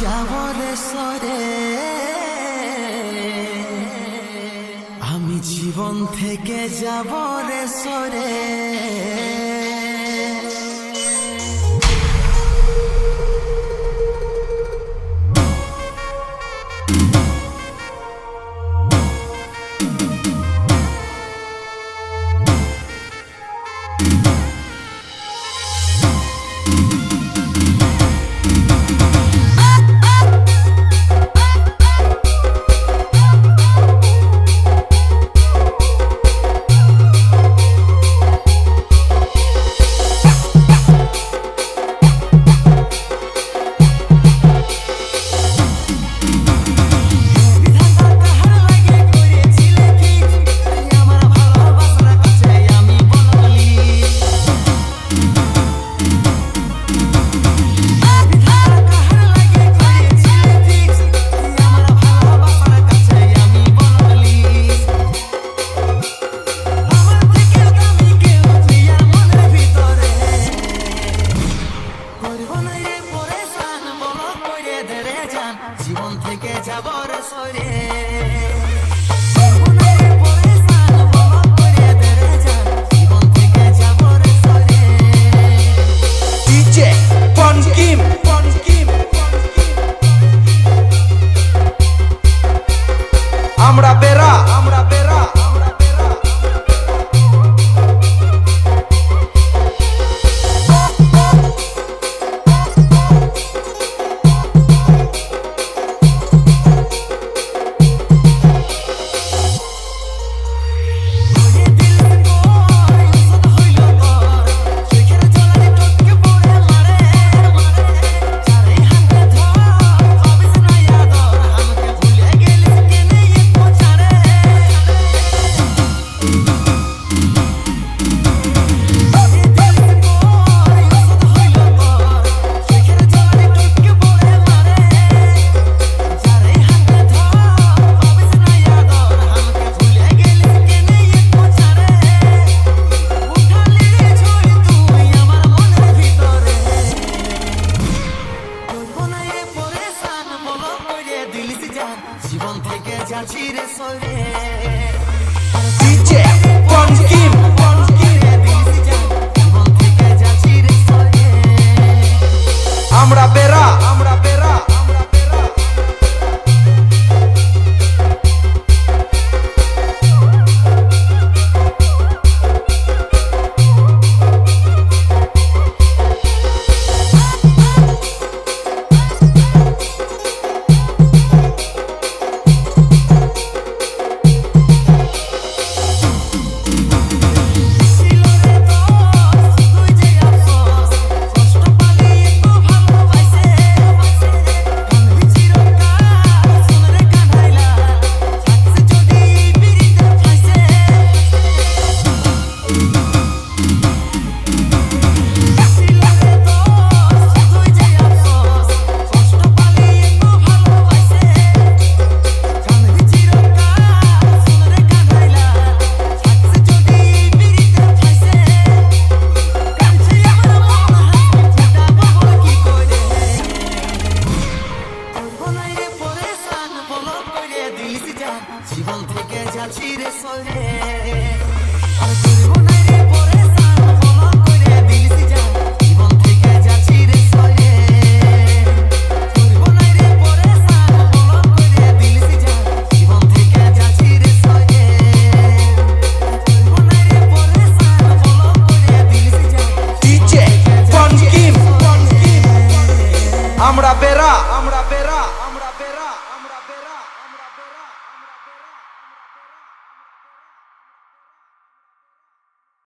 যাব রে সরে, আমি জীবন থেকে যাব রে সরে। জীবন থেকে যাব রে সরে, জীবন থেকে যাব রে সরে। ডিজে পনকিম আমরা বেরা জীবন থেকে যাচ্ছি রে সরে। ডিজে পনকিম জীবন থেকে যাচ্ছি রে সরে। আমরা বেরা জীবন থেকে যাচ্ছি রে সরে। জীবন থেকে যাচ্ছি রে সরে। জীবন থেকে যাচ্ছি রে সরে। ডিজে পনকিম আমরা বেরা